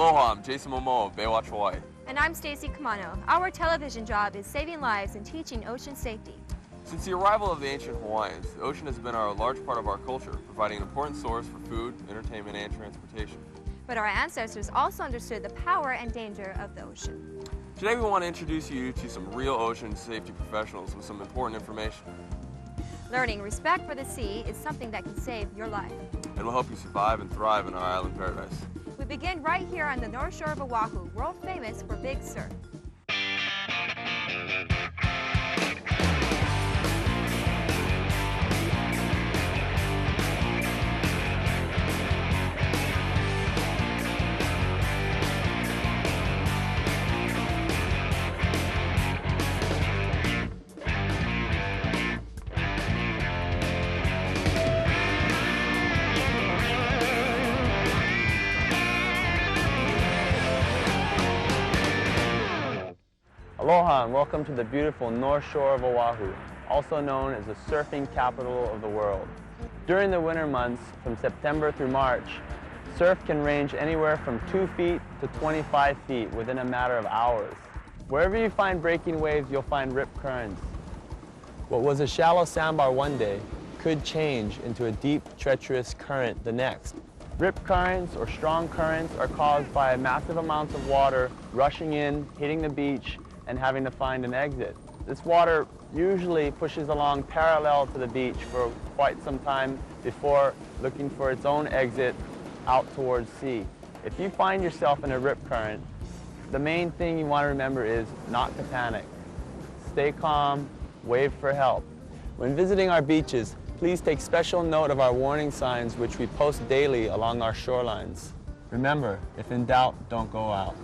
Aloha, I'm Jason Momoa of Baywatch Hawaii. And I'm Stacy Kamano. Our television job is saving lives and teaching ocean safety. Since the arrival of the ancient Hawaiians, the ocean has been a large part of our culture, providing an important source for food, entertainment, and transportation. But our ancestors also understood the power and danger of the ocean. Today we want to introduce you to some real ocean safety professionals with some important information. Learning respect for the sea is something that can save your life. And will help you survive and thrive in our island paradise. We begin right here on the North Shore of Oahu, world famous for big surf. Aloha and welcome to the beautiful North Shore of Oahu, also known as the surfing capital of the world. During the winter months, from September through March, surf can range anywhere from 2 feet to 25 feet within a matter of hours. Wherever you find breaking waves, you'll find rip currents. What was a shallow sandbar one day could change into a deep, treacherous current the next. Rip currents or strong currents are caused by massive amounts of water rushing in, hitting the beach, and having to find an exit. This water usually pushes along parallel to the beach for quite some time before looking for its own exit out towards sea. If you find yourself in a rip current, the main thing you want to remember is not to panic. Stay calm, wave for help. When visiting our beaches, please take special note of our warning signs which we post daily along our shorelines. Remember, if in doubt, don't go out.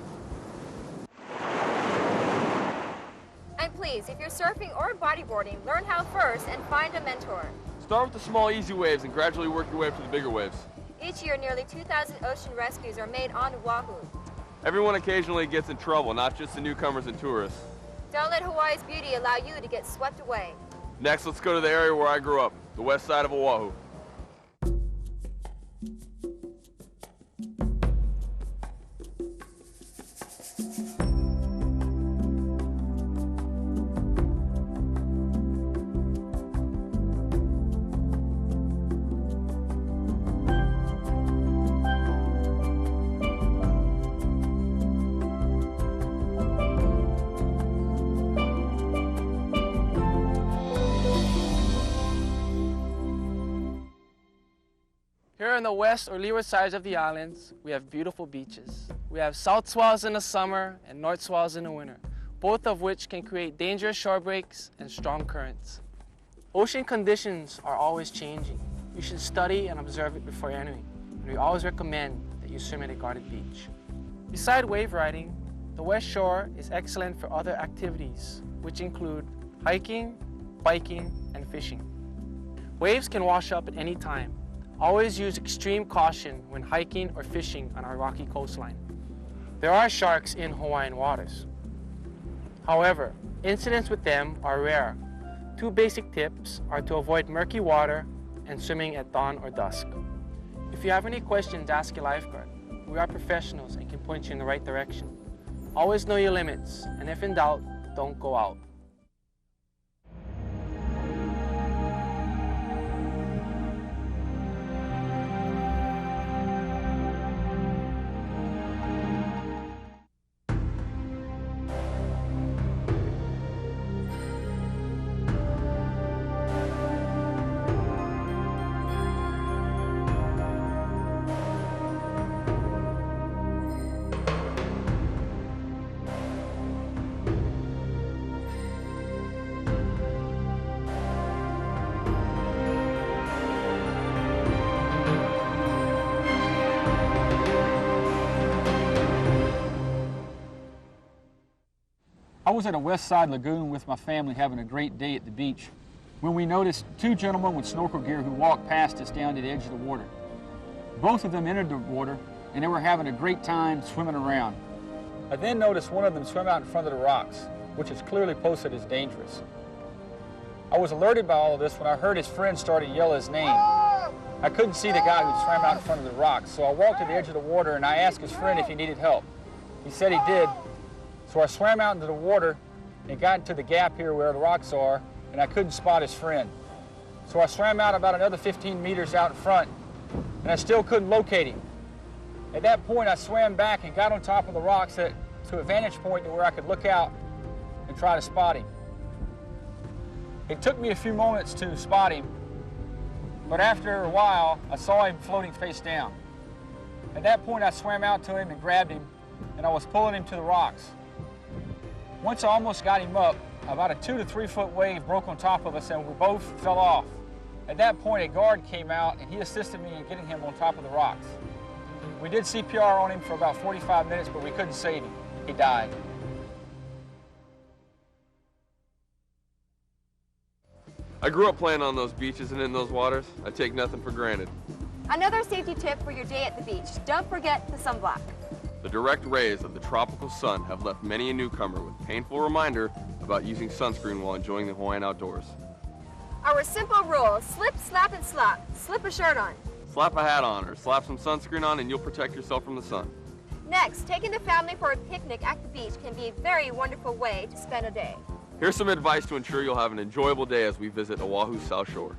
And please, if you're surfing or bodyboarding, learn how first and find a mentor. Start with the small, easy waves and gradually work your way up to the bigger waves. Each year, nearly 2,000 ocean rescues are made on Oahu. Everyone occasionally gets in trouble, not just the newcomers and tourists. Don't let Hawaii's beauty allow you to get swept away. Next, let's go to the area where I grew up, the west side of Oahu. Here on the west or leeward sides of the islands, we have beautiful beaches. We have south swells in the summer and north swells in the winter, both of which can create dangerous shore breaks and strong currents. Ocean conditions are always changing. You should study and observe it before entering, and we always recommend that you swim at a guarded beach. Besides wave riding, the west shore is excellent for other activities, which include hiking, biking, and fishing. Waves can wash up at any time. Always use extreme caution when hiking or fishing on our rocky coastline. There are sharks in Hawaiian waters. However, incidents with them are rare. 2 basic tips are to avoid murky water and swimming at dawn or dusk. If you have any questions, ask your lifeguard. We are professionals and can point you in the right direction. Always know your limits, and if in doubt, don't go out. I was at a west side lagoon with my family having a great day at the beach when we noticed 2 gentlemen with snorkel gear who walked past us down to the edge of the water. Both of them entered the water and they were having a great time swimming around. I then noticed one of them swim out in front of the rocks, which is clearly posted as dangerous. I was alerted by all of this when I heard his friend start to yell his name. I couldn't see the guy who swam out in front of the rocks, so I walked to the edge of the water and I asked his friend if he needed help. He said he did, so I swam out into the water and got into the gap here where the rocks are, and I couldn't spot his friend. So I swam out about another 15 meters out in front, and I still couldn't locate him. At that point, I swam back and got on top of the rocks to a vantage point to where I could look out and try to spot him. It took me a few moments to spot him, but after a while, I saw him floating face down. At that point, I swam out to him and grabbed him, and I was pulling him to the rocks. Once I almost got him up, about a 2 to 3 foot wave broke on top of us and we both fell off. At that point, a guard came out and he assisted me in getting him on top of the rocks. We did CPR on him for about 45 minutes, but we couldn't save him. He died. I grew up playing on those beaches and in those waters. I take nothing for granted. Another safety tip for your day at the beach: don't forget the sunblock. The direct rays of the tropical sun have left many a newcomer with a painful reminder about using sunscreen while enjoying the Hawaiian outdoors. Our simple rule: slip, slap, and slop. Slip a shirt on. Slap a hat on or slap some sunscreen on and you'll protect yourself from the sun. Next, taking the family for a picnic at the beach can be a very wonderful way to spend a day. Here's some advice to ensure you'll have an enjoyable day as we visit Oahu's South Shore.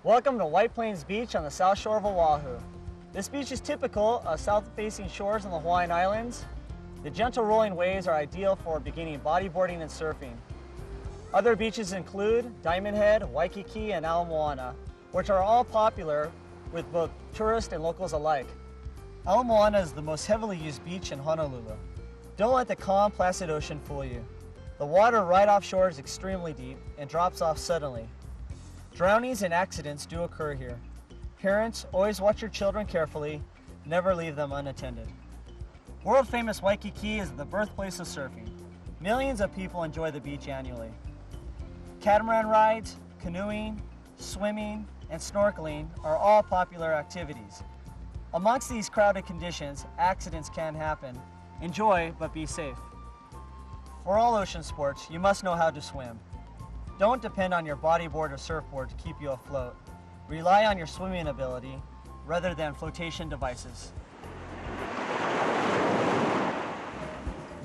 Welcome to White Plains Beach on the South Shore of Oahu. This beach is typical of south-facing shores in the Hawaiian Islands. The gentle rolling waves are ideal for beginning bodyboarding and surfing. Other beaches include Diamond Head, Waikiki, and Ala Moana, which are all popular with both tourists and locals alike. Ala Moana is the most heavily used beach in Honolulu. Don't let the calm, placid ocean fool you. The water right offshore is extremely deep and drops off suddenly. Drownings and accidents do occur here. Parents, always watch your children carefully. Never leave them unattended. World-famous Waikiki is the birthplace of surfing. Millions of people enjoy the beach annually. Catamaran rides, canoeing, swimming, and snorkeling are all popular activities. Amongst these crowded conditions, accidents can happen. Enjoy, but be safe. For all ocean sports, you must know how to swim. Don't depend on your bodyboard or surfboard to keep you afloat. Rely on your swimming ability rather than flotation devices.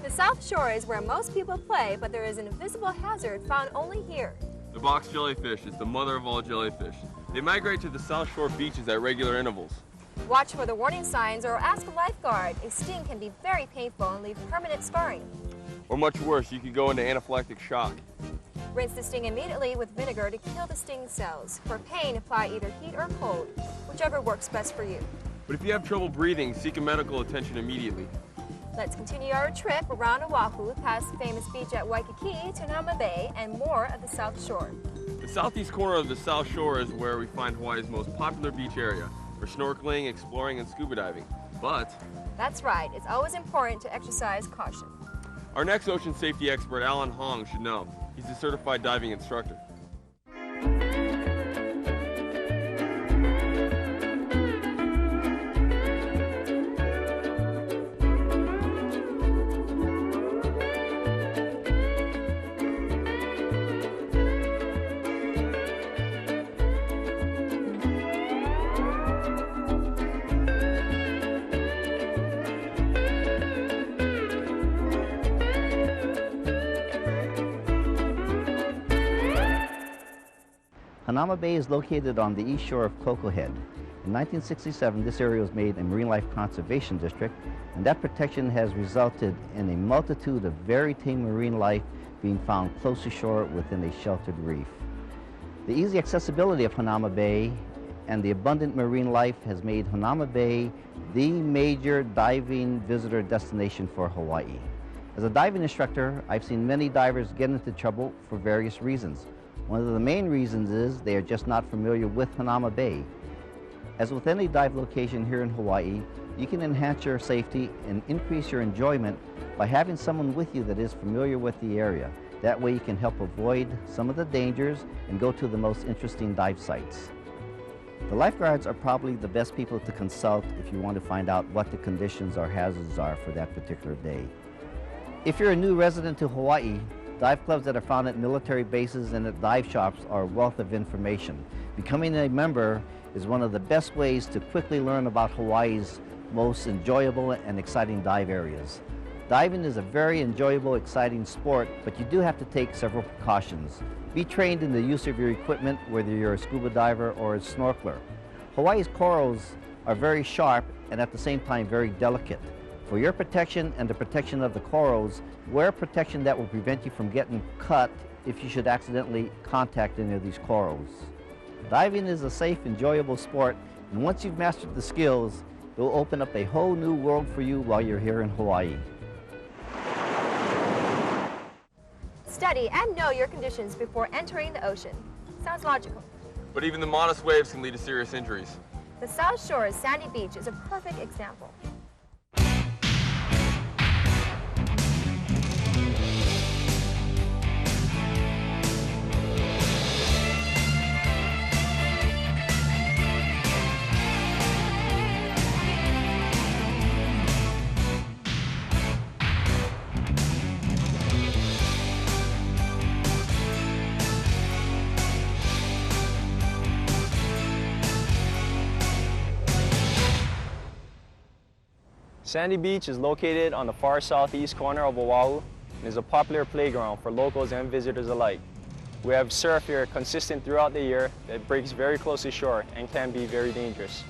The South Shore is where most people play, but there is an invisible hazard found only here. The box jellyfish is the mother of all jellyfish. They migrate to the South Shore beaches at regular intervals. Watch for the warning signs or ask a lifeguard. A sting can be very painful and leave permanent scarring. Or much worse, you could go into anaphylactic shock. Rinse the sting immediately with vinegar to kill the sting cells. For pain, apply either heat or cold, whichever works best for you. But if you have trouble breathing, seek medical attention immediately. Let's continue our trip around Oahu, past the famous beach at Waikiki to Hanauma Bay, and more of the South Shore. The southeast corner of the South Shore is where we find Hawaii's most popular beach area for snorkeling, exploring, and scuba diving. But that's right, it's always important to exercise caution. Our next ocean safety expert, Alan Hong, should know. He's a certified diving instructor. Hanauma Bay is located on the east shore of Coco Head. In 1967, this area was made a marine life conservation district, and that protection has resulted in a multitude of very tame marine life being found close to shore within a sheltered reef. The easy accessibility of Hanauma Bay and the abundant marine life has made Hanauma Bay the major diving visitor destination for Hawaii. As a diving instructor, I've seen many divers get into trouble for various reasons. One of the main reasons is they are just not familiar with Hanauma Bay. As with any dive location here in Hawaii, you can enhance your safety and increase your enjoyment by having someone with you that is familiar with the area. That way you can help avoid some of the dangers and go to the most interesting dive sites. The lifeguards are probably the best people to consult if you want to find out what the conditions or hazards are for that particular day. If you're a new resident to Hawaii, dive clubs that are found at military bases and at dive shops are a wealth of information. Becoming a member is one of the best ways to quickly learn about Hawaii's most enjoyable and exciting dive areas. Diving is a very enjoyable, exciting sport, but you do have to take several precautions. Be trained in the use of your equipment, whether you're a scuba diver or a snorkeler. Hawaii's corals are very sharp and at the same time very delicate. For your protection and the protection of the corals, wear protection that will prevent you from getting cut if you should accidentally contact any of these corals. Diving is a safe, enjoyable sport, and once you've mastered the skills, it will open up a whole new world for you while you're here in Hawaii. Study and know your conditions before entering the ocean. Sounds logical. But even the modest waves can lead to serious injuries. The South Shore's sandy beach is a perfect example. Sandy Beach is located on the far southeast corner of Oahu and is a popular playground for locals and visitors alike. We have surf here consistent throughout the year that breaks very close to shore and can be very dangerous.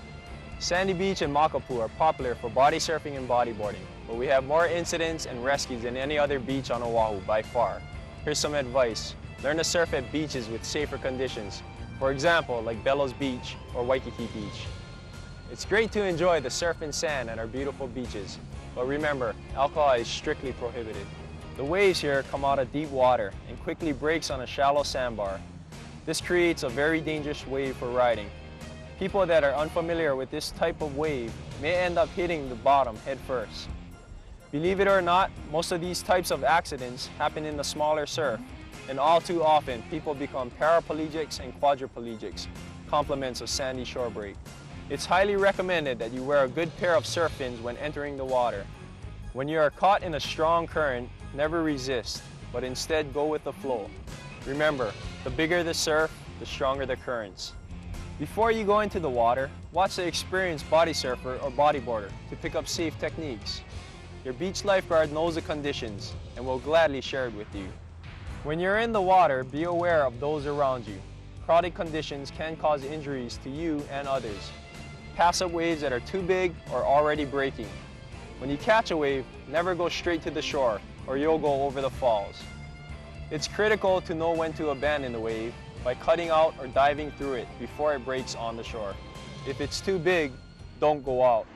Sandy Beach and Makapu are popular for body surfing and bodyboarding, but we have more incidents and rescues than any other beach on Oahu by far. Here's some advice. Learn to surf at beaches with safer conditions. For example, like Bellows Beach or Waikiki Beach. It's great to enjoy the surf and sand at our beautiful beaches, but remember, alcohol is strictly prohibited. The waves here come out of deep water and quickly breaks on a shallow sandbar. This creates a very dangerous wave for riding. People that are unfamiliar with this type of wave may end up hitting the bottom head first. Believe it or not, most of these types of accidents happen in the smaller surf, and all too often people become paraplegics and quadriplegics, complements of sandy shore break. It's highly recommended that you wear a good pair of surf fins when entering the water. When you are caught in a strong current, never resist, but instead go with the flow. Remember, the bigger the surf, the stronger the currents. Before you go into the water, watch the experienced body surfer or bodyboarder to pick up safe techniques. Your beach lifeguard knows the conditions and will gladly share it with you. When you're in the water, be aware of those around you. Crowded conditions can cause injuries to you and others. Pass up waves that are too big or already breaking. When you catch a wave, never go straight to the shore or you'll go over the falls. It's critical to know when to abandon the wave by cutting out or diving through it before it breaks on the shore. If it's too big, don't go out.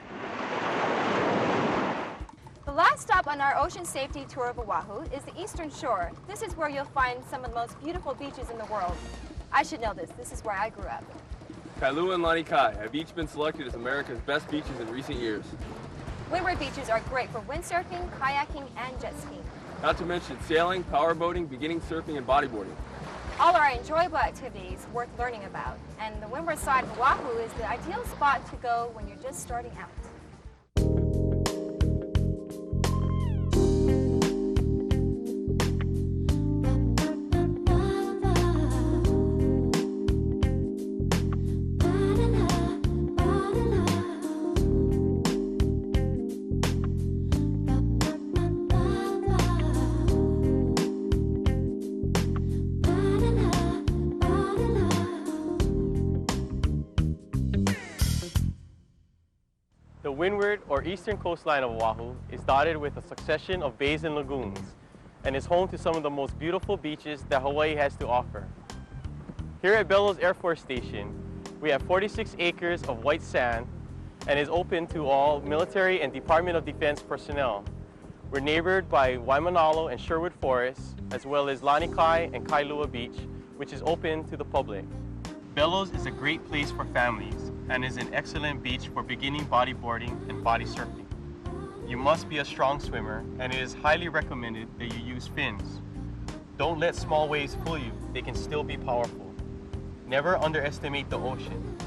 The last stop on our ocean safety tour of Oahu is the Eastern Shore. This is where you'll find some of the most beautiful beaches in the world. I should know this. This is where I grew up. Kailua and Lanikai have each been selected as America's best beaches in recent years. Windward beaches are great for windsurfing, kayaking, and jet skiing. Not to mention sailing, powerboating, beginning surfing, and bodyboarding. All are enjoyable activities worth learning about, and the windward side of Oahu is the ideal spot to go when you're just starting out. The windward or eastern coastline of Oahu is dotted with a succession of bays and lagoons and is home to some of the most beautiful beaches that Hawaii has to offer. Here at Bellows Air Force Station, we have 46 acres of white sand and is open to all military and Department of Defense personnel. We're neighbored by Waimanalo and Sherwood Forests, as well as Lanikai and Kailua Beach, which is open to the public. Bellows is a great place for families, and is an excellent beach for beginning bodyboarding and body surfing. You must be a strong swimmer, and it is highly recommended that you use fins. Don't let small waves fool you, they can still be powerful. Never underestimate the ocean.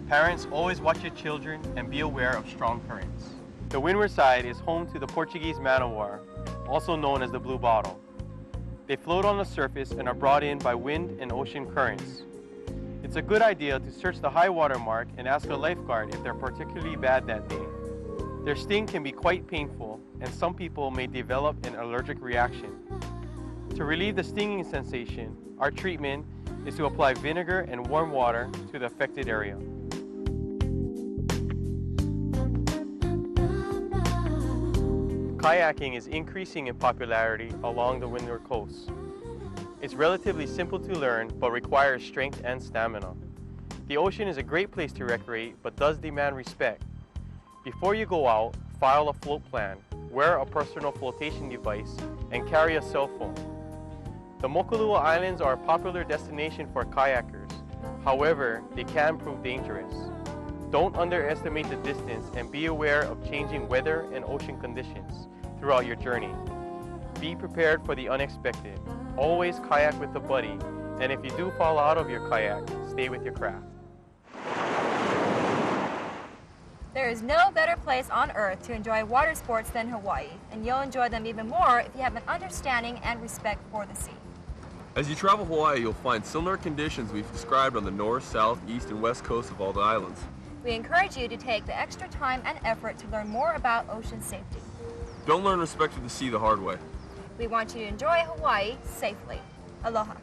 Parents, always watch your children and be aware of strong currents. The windward side is home to the Portuguese man o' war, also known as the blue bottle. They float on the surface and are brought in by wind and ocean currents. It's a good idea to search the high water mark and ask a lifeguard if they're particularly bad that day. Their sting can be quite painful, and some people may develop an allergic reaction. To relieve the stinging sensation, our treatment is to apply vinegar and warm water to the affected area. Kayaking is increasing in popularity along the Windward Coast. It's relatively simple to learn, but requires strength and stamina. The ocean is a great place to recreate, but does demand respect. Before you go out, file a float plan, wear a personal flotation device, and carry a cell phone. The Mokulua Islands are a popular destination for kayakers. However, they can prove dangerous. Don't underestimate the distance and be aware of changing weather and ocean conditions throughout your journey. Be prepared for the unexpected. Always kayak with a buddy, and if you do fall out of your kayak, stay with your craft. There is no better place on earth to enjoy water sports than Hawaii, and you'll enjoy them even more if you have an understanding and respect for the sea. As you travel Hawaii, you'll find similar conditions we've described on the north, south, east, and west coast of all the islands. We encourage you to take the extra time and effort to learn more about ocean safety. Don't learn respect for the sea the hard way. We want you to enjoy Hawaii safely. Aloha.